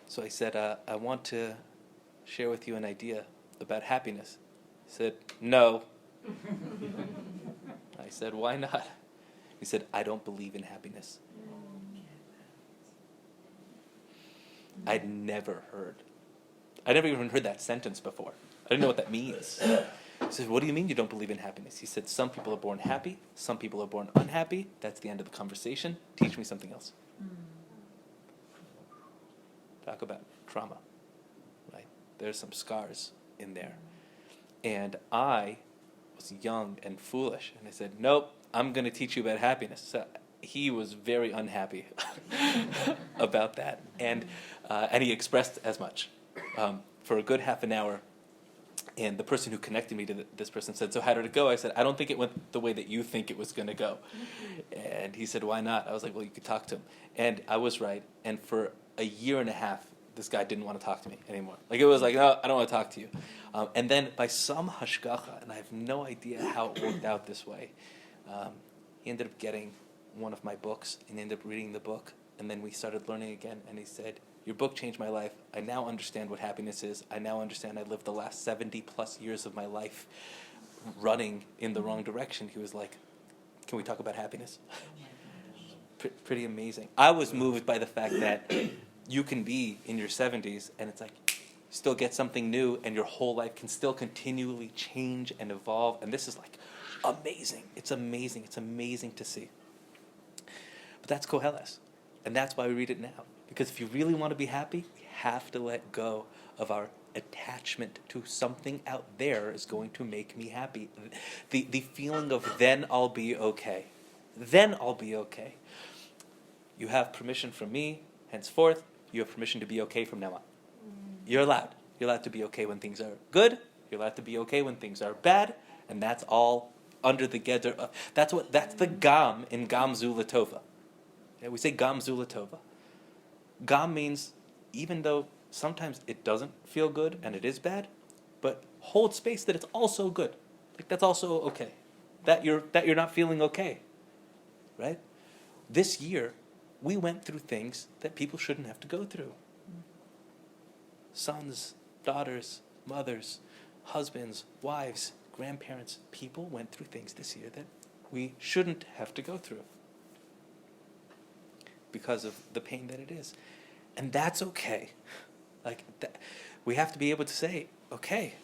So I said, I want to share with you an idea about happiness. He said, no. I said, why not? He said, I don't believe in happiness. I'd never even heard that sentence before. I didn't know what that means. He said, what do you mean you don't believe in happiness? He said, some people are born happy, some people are born unhappy. That's the end of the conversation. Teach me something else. talk about trauma, right? There's some scars in there. And I was young and foolish, and I said, nope, I'm going to teach you about happiness. So he was very unhappy about that, and he expressed as much for a good half an hour. And the person who connected me to this person said, so how did it go? I said, I don't think it went the way that you think it was going to go. And he said, why not? I was like, well, you could talk to him. And I was right. And for a year and a half, this guy didn't want to talk to me anymore. Like, it was like, no, I don't want to talk to you. And then by some hashgacha, and I have no idea how it worked out this way, he ended up getting one of my books and ended up reading the book. And then we started learning again. And he said, your book changed my life. I now understand what happiness is. I now understand I lived the last 70 plus years of my life running in the wrong direction. He was like, can we talk about happiness? Pretty amazing. I was moved by the fact that you can be in your 70s and it's like, you still get something new and your whole life can still continually change and evolve. And this is like amazing. It's amazing. It's amazing to see. But that's Koheles. And that's why we read it now. Because if you really want to be happy, we have to let go of our attachment to something out there is going to make me happy. The feeling of then I'll be okay. Then I'll be okay. You have permission from me, henceforth, you have permission to be okay from now on. You're allowed. You're allowed to be okay when things are good. You're allowed to be okay when things are bad. And that's all under the geder of, that's the gam in gam zu l'tova. Yeah, we say gam zu l'tova. Gam means even though sometimes it doesn't feel good and it is bad, but hold space that it's also good. Like that's also okay. That you're not feeling okay. Right? This year, we went through things that people shouldn't have to go through. Sons, daughters, mothers, husbands, wives, grandparents, people went through things this year that we shouldn't have to go through because of the pain that it is. And that's okay. Like that, we have to be able to say, okay.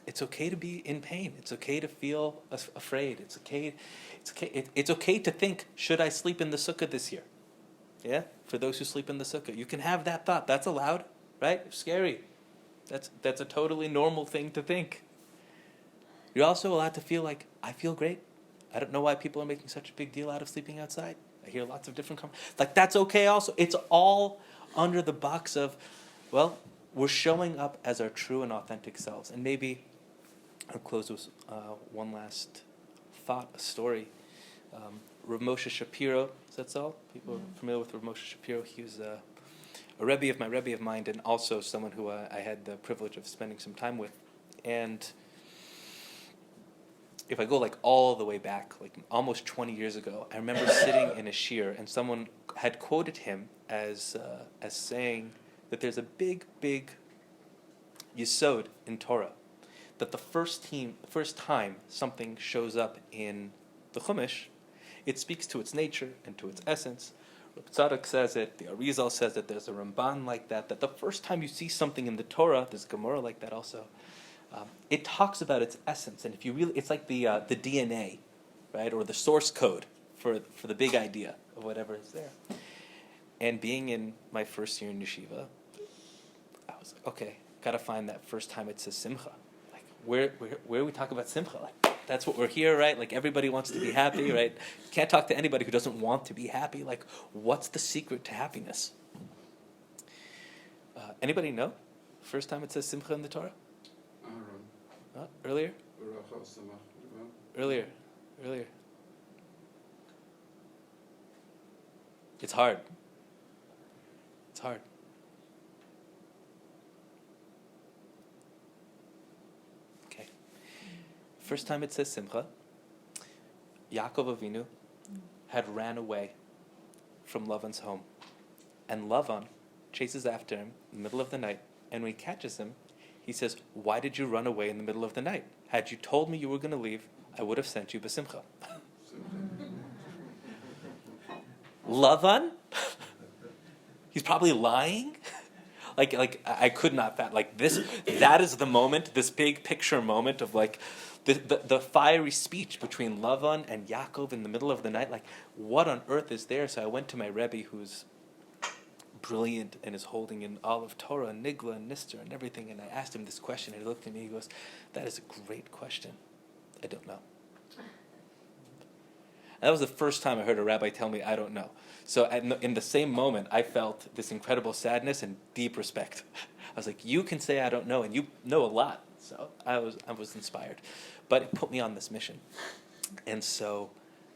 It's okay to be in pain. It's okay to feel afraid. It's okay to think, should I sleep in the sukkah this year? Yeah? For those who sleep in the sukkah. You can have that thought. That's allowed, right? Scary. That's a totally normal thing to think. You're also allowed to feel like, I feel great. I don't know why people are making such a big deal out of sleeping outside. I hear lots of different like that's okay also. It's all under the box of, well, we're showing up as our true and authentic selves. And maybe I'll close with one last thought, a story. Rav Moshe Shapiro, is that so? People are familiar with Rav Moshe Shapiro. He was a Rebbe of mine, and also someone who I had the privilege of spending some time with. And if I go like all the way back, like almost 20 years ago, I remember sitting in a shir and someone had quoted him as saying that there's a big yesod in Torah, that the first time something shows up in the Chumash, it speaks to its nature and to its essence. Reb Tzadok says it, the Arizal says it, there's a Ramban like that the first time you see something in the Torah, there's a Gemara like that also, it talks about its essence, and if you really, it's like the DNA, right, or the source code for the big idea of whatever is there. And being in my first year in yeshiva, I was like, okay, gotta find that first time it says simcha. Like, where we talk about simcha? Like, that's what we're here, right? Like, everybody wants to be happy, right? You can't talk to anybody who doesn't want to be happy. Like, what's the secret to happiness? Anybody know? First time it says simcha in the Torah? Earlier? Earlier. It's hard. Okay. First time it says simcha, Yaakov Avinu had ran away from Lavan's home. And Lavan chases after him in the middle of the night. And when he catches him, he says, why did you run away in the middle of the night? Had you told me you were going to leave, I would have sent you besimcha. Lavan? He's probably lying? like I could not like this. That is the moment, this big picture moment of like the fiery speech between Lavan and Yaakov in the middle of the night. Like, what on earth is there? So I went to my Rebbe, who's brilliant and is holding an olive Torah and Nigla and Nister and everything. And I asked him this question, and he looked at me, he goes, "That is a great question. I don't know." And that was the first time I heard a rabbi tell me, "I don't know." So in the same moment, I felt this incredible sadness and deep respect. I was like, you can say I don't know, and you know a lot. So I was inspired. But it put me on this mission. And so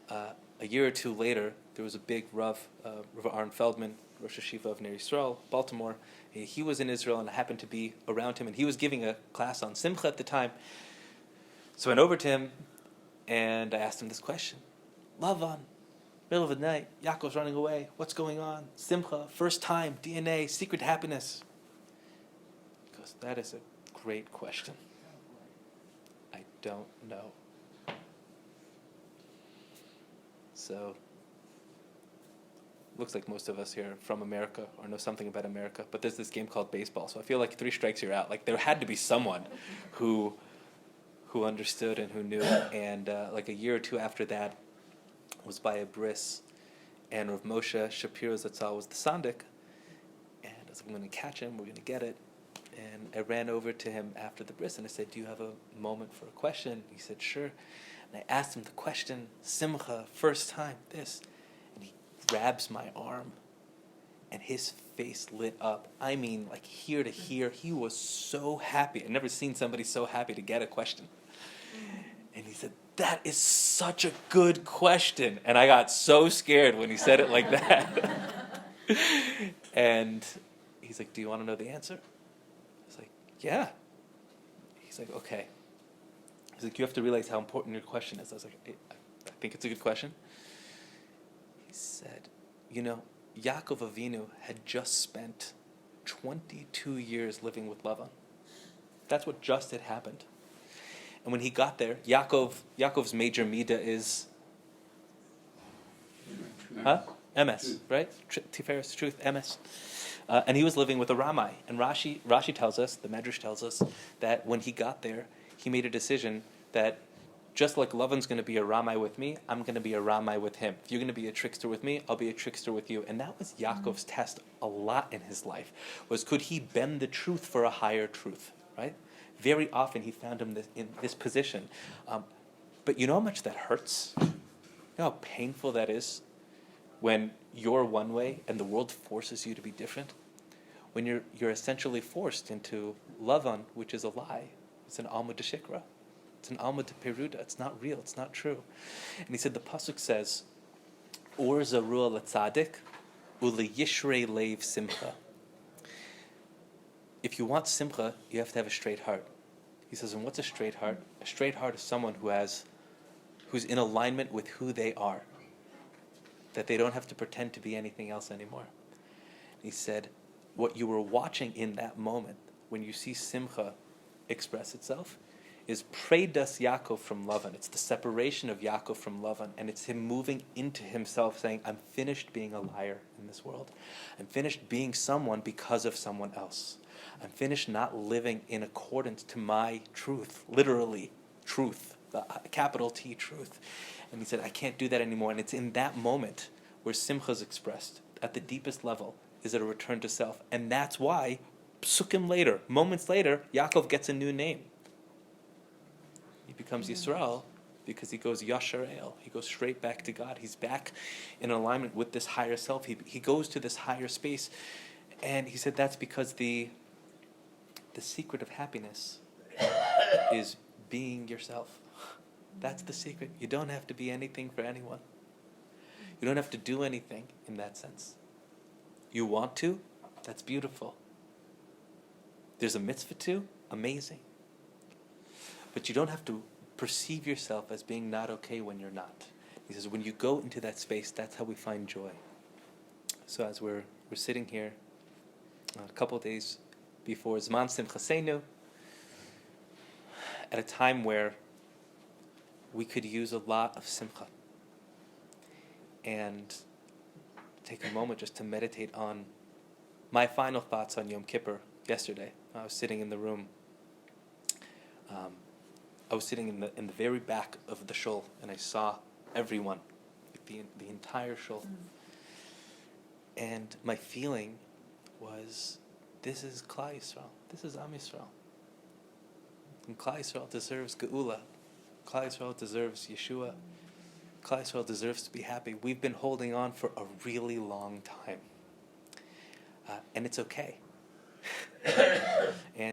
a year or two later, there was a big Rav Aaron Feldman, Rosh Hashiva of Ner Yisrael, Baltimore. He was in Israel, and I happened to be around him, and he was giving a class on Simcha at the time. So I went over to him, and I asked him this question. Lavan, middle of the night, Yaakov's running away. What's going on? Simcha, first time, DNA, secret happiness. He goes, "That is a great question. I don't know." So, looks like most of us here are from America or know something about America, but there's this game called baseball, so I feel like 3 strikes you're out. Like, there had to be someone who understood and who knew, and like a year or two after that, was by a bris, and Rav Moshe Shapiro Zatzal was the sandik, and I was like, "I'm going to catch him, we're going to get it." And I ran over to him after the bris, and I said, "Do you have a moment for a question?" He said, "Sure." And I asked him the question, Simcha, first time, this, and he grabs my arm, and his face lit up. I mean, like here to here, he was so happy. I'd never seen somebody so happy to get a question. And he said, "That is such a good question." And I got so scared when he said it like that. And he's like, "Do you want to know the answer?" I was like, "Yeah." He's like, "Okay." He's like, "You have to realize how important your question is." I was like, I think it's a good question. He said, Yaakov Avinu had just spent 22 years living with Lavan. That's what just had happened. And when he got there, Yaakov's major midah is emes, right? Tiferes, truth, emes. And he was living with a Ramai. And Rashi tells us, the Medrash tells us, that when he got there, he made a decision that just like Lavan's going to be a Ramai with me, I'm going to be a Ramai with him. If you're going to be a trickster with me, I'll be a trickster with you. And that was Yaakov's test a lot in his life, was could he bend the truth for a higher truth, right? Very often he found him in this position. But you know how much that hurts? You know how painful that is when you're one way and the world forces you to be different? When you're essentially forced into Lavan, which is a lie. It's an alma de shikra. It's an alma de peruda. It's not real. It's not true. And he said, the pasuk says, "Or zarua latzadik, ule yishrei leiv simcha." If you want simcha, you have to have a straight heart. He says, and what's a straight heart? A straight heart is someone who's in alignment with who they are. That they don't have to pretend to be anything else anymore. He said, what you were watching in that moment, when you see simcha express itself, is Preidas Yaakov from Lavan. It's the separation of Yaakov from Lavan, and it's him moving into himself, saying, I'm finished being a liar in this world. I'm finished being someone because of someone else. I'm finished not living in accordance to my truth, literally truth, the capital T truth. And he said, I can't do that anymore. And it's in that moment where simcha is expressed, at the deepest level, is it a return to self. And that's why, psukim later, moments later, Yaakov gets a new name. He becomes Yisrael because he goes Yashar El. He goes straight back to God. He's back in alignment with this higher self. He goes to this higher space. And he said that's because the secret of happiness is being yourself. That's the secret. You don't have to be anything for anyone. You don't have to do anything in that sense. You want to? That's beautiful. There's a mitzvah to? Amazing. But you don't have to perceive yourself as being not okay when you're not. He says when you go into that space, that's how we find joy. So as we're sitting here a couple of days before Zman Simchasenu, at a time where we could use a lot of simcha, and take a moment just to meditate on my final thoughts on Yom Kippur yesterday. I was sitting in the room. I was sitting in the very back of the shul, and I saw everyone, the entire shul. And my feeling was, this is Klal Yisrael. This is Am Yisrael. And Klal Yisrael deserves Geula. Klal Yisrael deserves Yeshua. Klal Yisrael deserves to be happy. We've been holding on for a really long time. And it's okay.